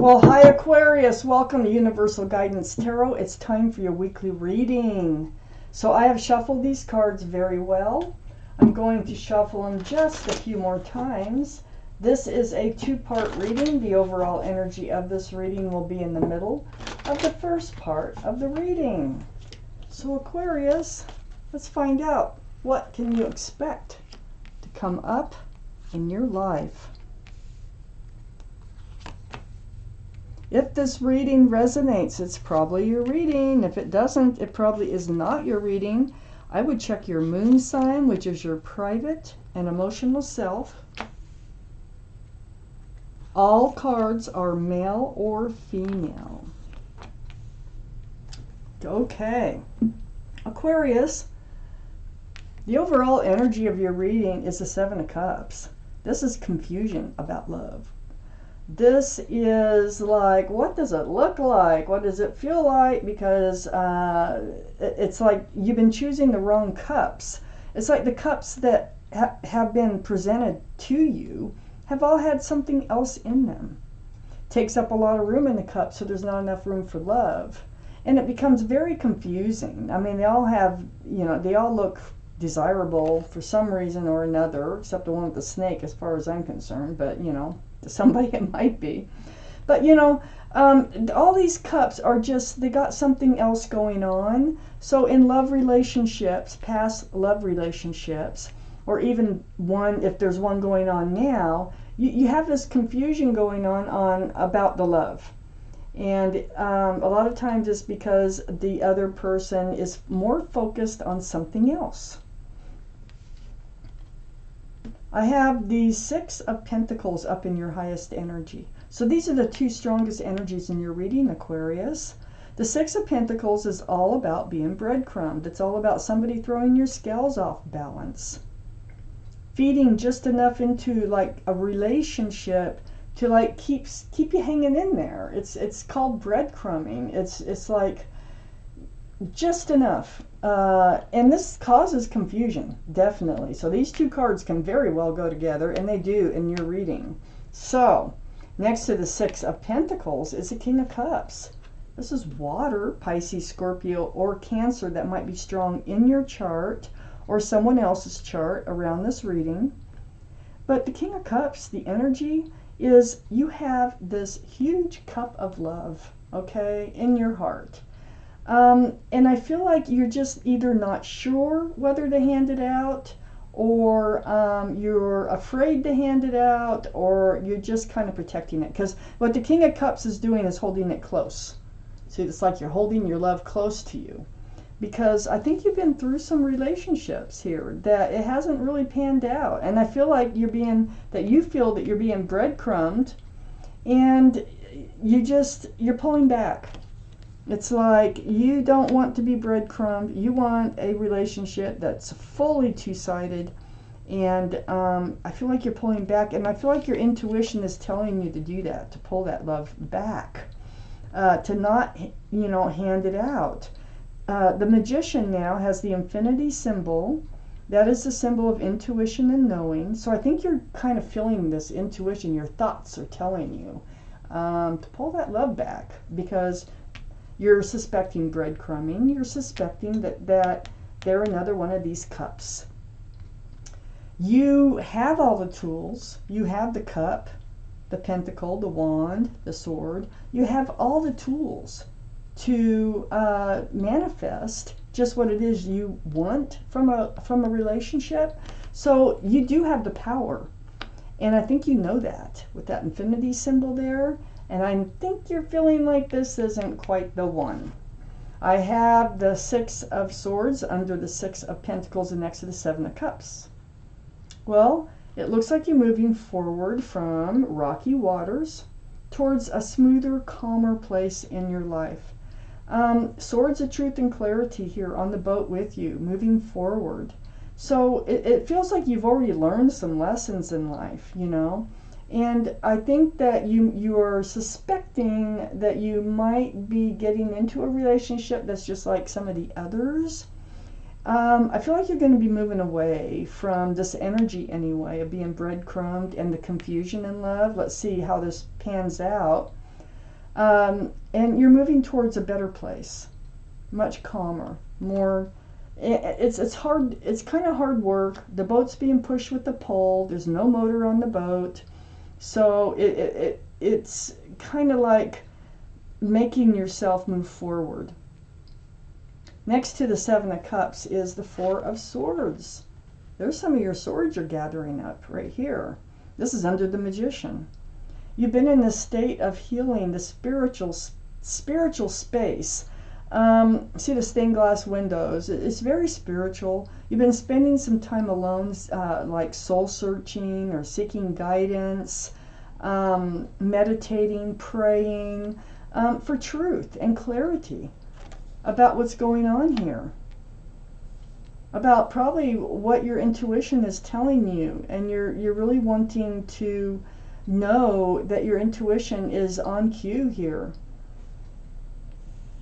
Well, hi Aquarius, welcome to Universal Guidance Tarot. It's time for your weekly reading. So I have shuffled these cards very well. I'm going to shuffle them just a few more times. This is a two-part reading. The overall energy of this reading will be in the middle of the first part of the reading. So Aquarius, let's find out, what can you expect to come up in your life? If this reading resonates, it's probably your reading. If it doesn't, it probably is not your reading. I would check your moon sign, which is your private and emotional self. All cards are male or female. Okay. Aquarius, the overall energy of your reading is the Seven of Cups. This is confusion about love. This is like, what does it look like? What does it feel like? Because it's like you've been choosing the wrong cups. It's like the cups that have been presented to you have all had something else in them. Takes up a lot of room in the cup, so there's not enough room for love. And it becomes very confusing. I mean, they all have, they all look desirable for some reason or another, except the one with the snake as far as I'm concerned, but, to somebody it might be. But all these cups are just, they got something else going on. So in love relationships, past love relationships, or even one, if there's one going on now, you have this confusion going on about the love. And a lot of times it's because the other person is more focused on something else. I have the Six of Pentacles up in your highest energy. So these are the two strongest energies in your reading, Aquarius. The Six of Pentacles is all about being breadcrumbed. It's all about somebody throwing your scales off balance. Feeding just enough into like a relationship to like keep you hanging in there. It's called breadcrumbing. It's like just enough. And this causes confusion, definitely. So these two cards can very well go together, and they do in your reading. So next to the Six of Pentacles is the King of Cups. This is water, Pisces, Scorpio, or Cancer that might be strong in your chart or someone else's chart around this reading. But the King of Cups, the energy is you have this huge cup of love, okay, in your heart. And I feel like you're just either not sure whether to hand it out, or you're afraid to hand it out, or you're just kind of protecting it. Because what the King of Cups is doing is holding it close. See, it's like you're holding your love close to you. Because I think you've been through some relationships here that it hasn't really panned out. And I feel like you feel that you're being breadcrumbed, and you're pulling back. It's like you don't want to be breadcrumbed. You want a relationship that's fully two-sided. And I feel like you're pulling back. And I feel like your intuition is telling you to do that, to pull that love back. To not, hand it out. The Magician now has the infinity symbol. That is the symbol of intuition and knowing. So I think you're kind of feeling this intuition. Your thoughts are telling you to pull that love back, because you're suspecting breadcrumbing. You're suspecting that they're another one of these cups. You have all the tools. You have the cup, the pentacle, the wand, the sword. You have all the tools to manifest just what it is you want from a relationship. So you do have the power. And I think you know that with that infinity symbol there. And I think you're feeling like this isn't quite the one. I have the Six of Swords under the Six of Pentacles and next to the Seven of Cups. Well, it looks like you're moving forward from rocky waters towards a smoother, calmer place in your life. Swords of truth and clarity here on the boat with you, moving forward. So it feels like you've already learned some lessons in life, And I think that you are suspecting that you might be getting into a relationship that's just like some of the others. I feel like you're going to be moving away from this energy anyway of being breadcrumbed and the confusion in love. Let's see how this pans out. And you're moving towards a better place, much calmer, more. It's hard. It's kind of hard work. The boat's being pushed with the pole. There's no motor on the boat, so it's kind of like making yourself move forward. Next to the Seven of Cups is the Four of Swords. There's some of your swords you're gathering up right here. This is under the Magician. You've been in this state of healing, the spiritual space. See the stained glass windows. It's very spiritual. You've been spending some time alone, like soul searching or seeking guidance, meditating, praying for truth and clarity about what's going on here, about probably what your intuition is telling you, and you're really wanting to know that your intuition is on cue here.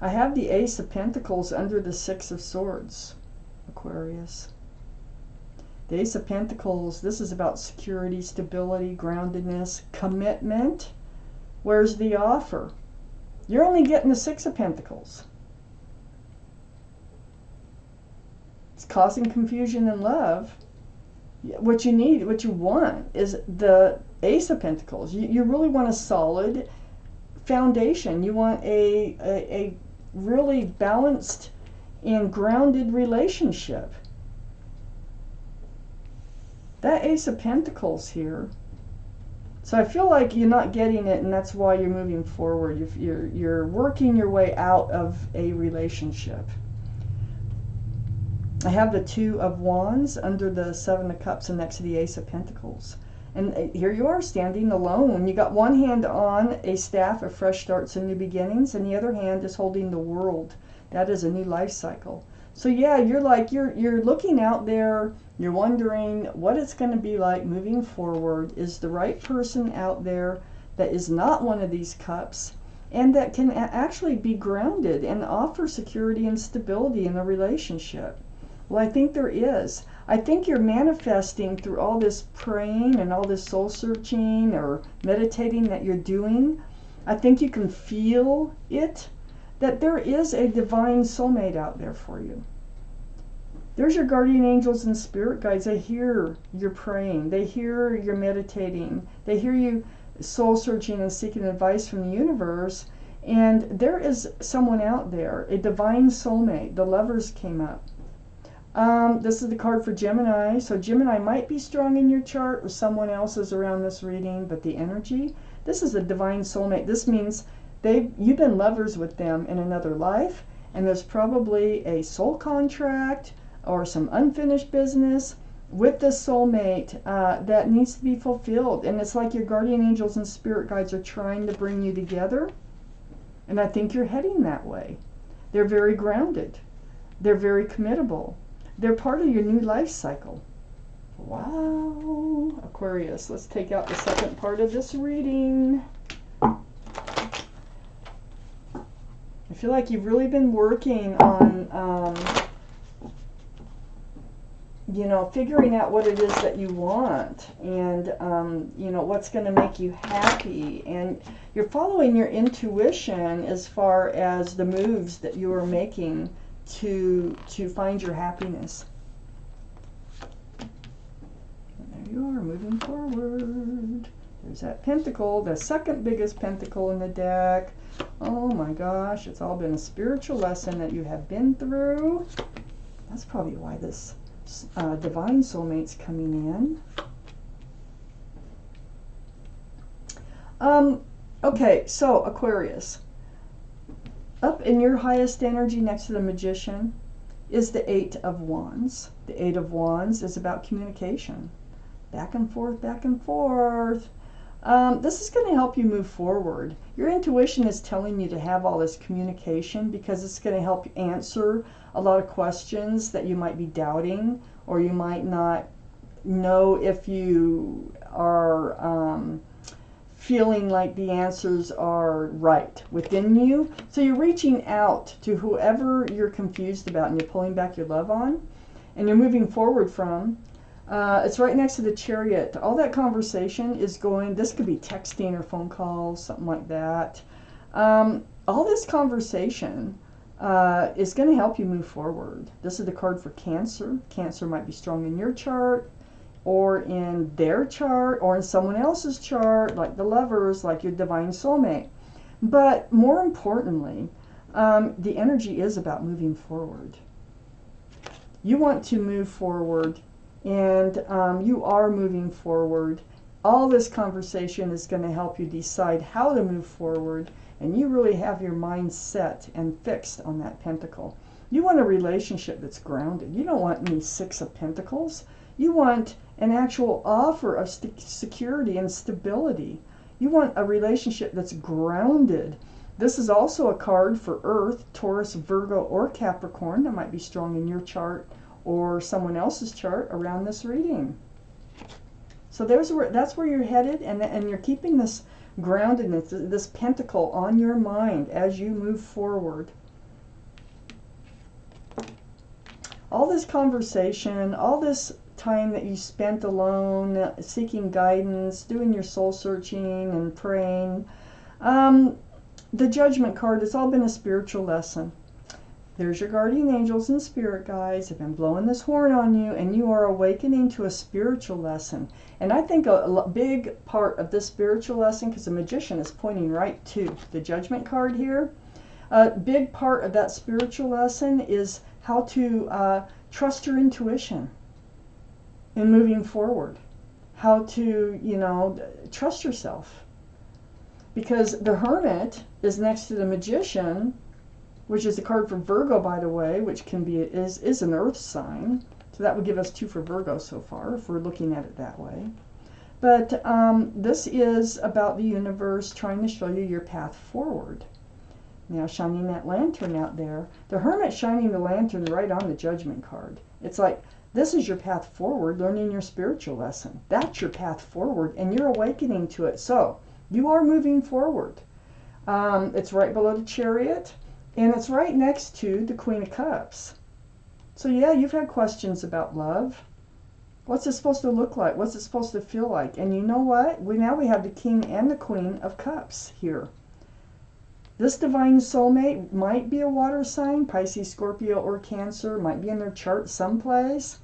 I have the Ace of Pentacles under the Six of Swords, Aquarius. The Ace of Pentacles, this is about security, stability, groundedness, commitment. Where's the offer? You're only getting the Six of Pentacles. It's causing confusion in love. What you need, what you want, is the Ace of Pentacles. You really want a solid foundation. You want a really balanced and grounded relationship. That Ace of Pentacles here. So I feel like you're not getting it, and that's why you're moving forward. You're working your way out of a relationship. I have the Two of Wands under the Seven of Cups and next to the Ace of Pentacles. And here you are standing alone. You got one hand on a staff of fresh starts and new beginnings, and the other hand is holding the world. That is a new life cycle. So yeah, you're looking out there, you're wondering what it's going to be like moving forward. Is the right person out there that is not one of these cups and that can actually be grounded and offer security and stability in a relationship? Well, I think there is. I think you're manifesting through all this praying and all this soul searching or meditating that you're doing. I think you can feel it, that there is a divine soulmate out there for you. There's your guardian angels and spirit guides. They hear you're praying. They hear you're meditating. They hear you soul searching and seeking advice from the universe. And there is someone out there, a divine soulmate. The Lovers came up. This is the card for Gemini. So Gemini might be strong in your chart or someone else is around this reading, but the energy, this is a divine soulmate. This means you've been lovers with them in another life, and there's probably a soul contract or some unfinished business with the soulmate that needs to be fulfilled. And it's like your guardian angels and spirit guides are trying to bring you together. And I think you're heading that way. They're very grounded. They're very committable. They're part of your new life cycle. Wow. Aquarius, let's take out the second part of this reading. I feel like you've really been working on, figuring out what it is that you want and, what's going to make you happy. And you're following your intuition as far as the moves that you are making to find your happiness. And there you are, moving forward. There's that pentacle, the second biggest pentacle in the deck. Oh my gosh, it's all been a spiritual lesson that you have been through. That's probably why this divine soulmate's coming in. Okay, so Aquarius. Up in your highest energy next to the Magician is the Eight of Wands. The Eight of Wands is about communication. Back and forth, back and forth. This is going to help you move forward. Your intuition is telling you to have all this communication because it's going to help you answer a lot of questions that you might be doubting, or you might not know if you are feeling like the answers are right within you. So you're reaching out to whoever you're confused about and you're pulling back your love on, and you're moving forward from. It's right next to the Chariot. All that conversation is going, this could be texting or phone calls, something like that. All this conversation is going to help you move forward. This is the card for Cancer. Cancer might be strong in your chart, or in their chart, or in someone else's chart, like the Lovers, like your divine soulmate. But more importantly, the energy is about moving forward. You want to move forward, and you are moving forward. All this conversation is going to help you decide how to move forward, and you really have your mind set and fixed on that pentacle. You want a relationship that's grounded. You don't want any Six of Pentacles. You want an actual offer of security and stability. You want a relationship that's grounded. This is also a card for Earth, Taurus, Virgo, or Capricorn. That might be strong in your chart or someone else's chart around this reading. So that's where you're headed, and you're keeping this groundedness, this pentacle on your mind as you move forward. All this conversation, all this time that you spent alone, seeking guidance, doing your soul searching and praying, the Judgment card, it's all been a spiritual lesson. There's your guardian angels and spirit guides have been blowing this horn on you, and you are awakening to a spiritual lesson. And I think a big part of this spiritual lesson, because the Magician is pointing right to the Judgment card here, a big part of that spiritual lesson is how to trust your intuition in moving forward. How to, trust yourself. Because the Hermit is next to the Magician, which is the card for Virgo, by the way, which can be is an earth sign. So that would give us 2 for Virgo so far, if we're looking at it that way. But this is about the universe trying to show you your path forward. Now, shining that lantern out there, the Hermit shining the lantern right on the Judgment card. It's like, this is your path forward, learning your spiritual lesson. That's your path forward, and you're awakening to it. So, you are moving forward. It's right below the Chariot, and it's right next to the Queen of Cups. So yeah, you've had questions about love. What's it supposed to look like? What's it supposed to feel like? And you know what? Now we have the King and the Queen of Cups here. This divine soulmate might be a water sign, Pisces, Scorpio, or Cancer, might be in their chart someplace.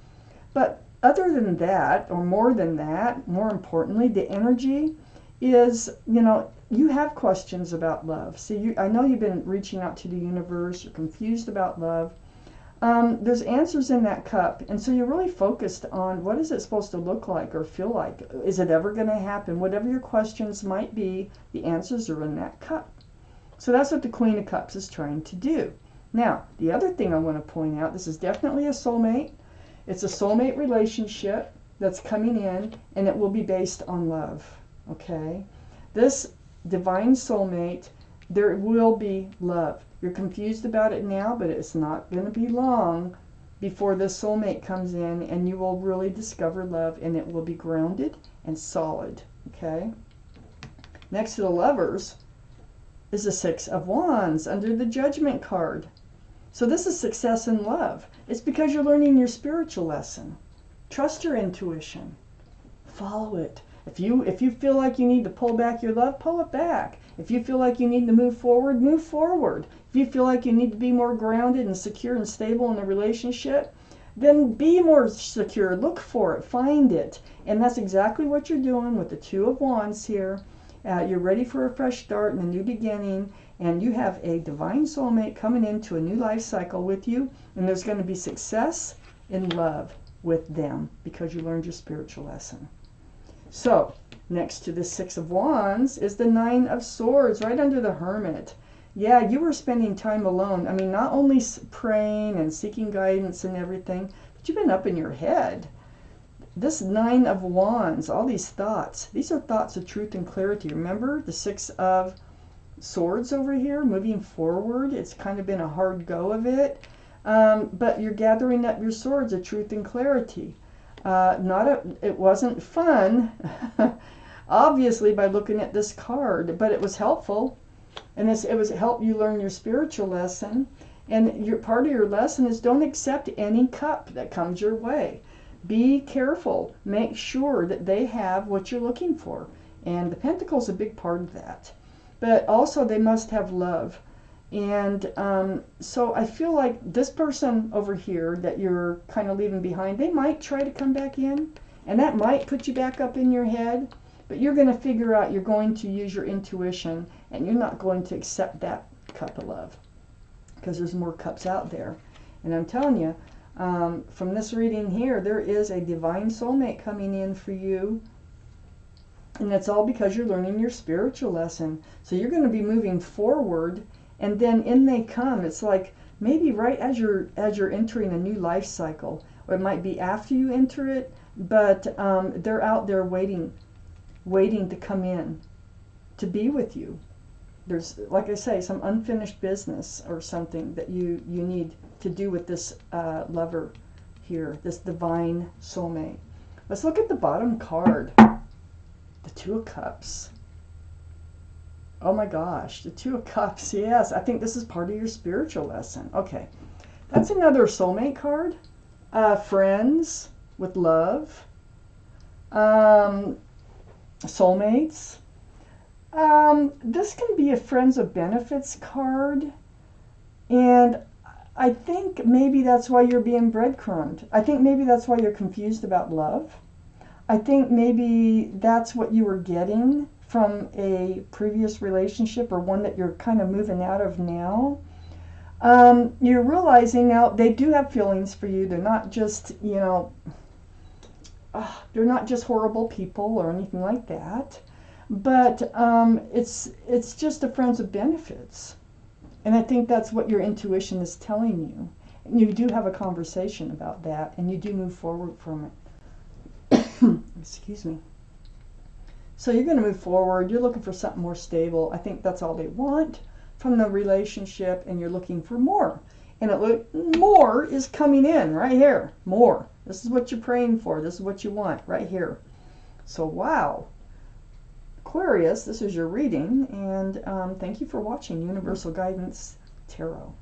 But other than that, or more than that, more importantly, the energy is, you have questions about love. See, I know you've been reaching out to the universe, you're confused about love. There's answers in that cup, and so you're really focused on what is it supposed to look like or feel like. Is it ever going to happen? Whatever your questions might be, the answers are in that cup. So that's what the Queen of Cups is trying to do. Now, the other thing I want to point out, this is definitely a soulmate. It's a soulmate relationship that's coming in, and it will be based on love. Okay? This divine soulmate, there will be love. You're confused about it now, but it's not going to be long before this soulmate comes in, and you will really discover love, and it will be grounded and solid. Okay? Next to the Lovers is the Six of Wands under the Judgment card. So this is success in love. It's because you're learning your spiritual lesson. Trust your intuition. Follow it. If you feel like you need to pull back your love, pull it back. If you feel like you need to move forward, move forward. If you feel like you need to be more grounded and secure and stable in a relationship, then be more secure. Look for it. Find it. And that's exactly what you're doing with the Two of Wands here. You're ready for a fresh start and a new beginning, and you have a divine soulmate coming into a new life cycle with you, and there's going to be success in love with them because you learned your spiritual lesson. So, next to the Six of Wands is the Nine of Swords, right under the Hermit. Yeah, you were spending time alone. I mean, not only praying and seeking guidance and everything, but you've been up in your head. This Nine of Wands, all these thoughts, these are thoughts of truth and clarity. Remember the Six of Swords over here, moving forward. It's kind of been a hard go of it, but you're gathering up your swords of truth and clarity. It wasn't fun, obviously, by looking at this card, but it was helpful, and it helped you learn your spiritual lesson. And part of your lesson is don't accept any cup that comes your way. Be careful. Make sure that they have what you're looking for. And the Pentacle's a big part of that. but also they must have love. And so I feel like this person over here that you're kind of leaving behind, they might try to come back in, and that might put you back up in your head, but you're going to figure out, you're going to use your intuition, and you're not going to accept that cup of love, because there's more cups out there. And I'm telling you, from this reading here, there is a divine soulmate coming in for you. And that's all because you're learning your spiritual lesson. So you're going to be moving forward, and then in they come. It's like maybe right as you're entering a new life cycle, or it might be after you enter it, but they're out there waiting to come in, to be with you. There's, like I say, some unfinished business or something that you need to do with this lover here, this divine soulmate. Let's look at the bottom card. The Two of Cups. Oh my gosh, the Two of Cups. Yes, I think this is part of your spiritual lesson. Okay, that's another soulmate card. Friends with love. Soulmates. This can be a friends of benefits card. And I think maybe that's why you're being breadcrumbed. I think maybe that's why you're confused about love. I think maybe that's what you were getting from a previous relationship, or one that you're kind of moving out of now. You're realizing now they do have feelings for you. They're not just, they're not just horrible people or anything like that. But it's just a friends of benefits. And I think that's what your intuition is telling you. And you do have a conversation about that, and you do move forward from it. Excuse me. So you're going to move forward. You're looking for something more stable. I think that's all they want from the relationship, and you're looking for more. And more is coming in right here. More. This is what you're praying for. This is what you want right here. So wow. Aquarius, this is your reading, and thank you for watching Universal Guidance Tarot.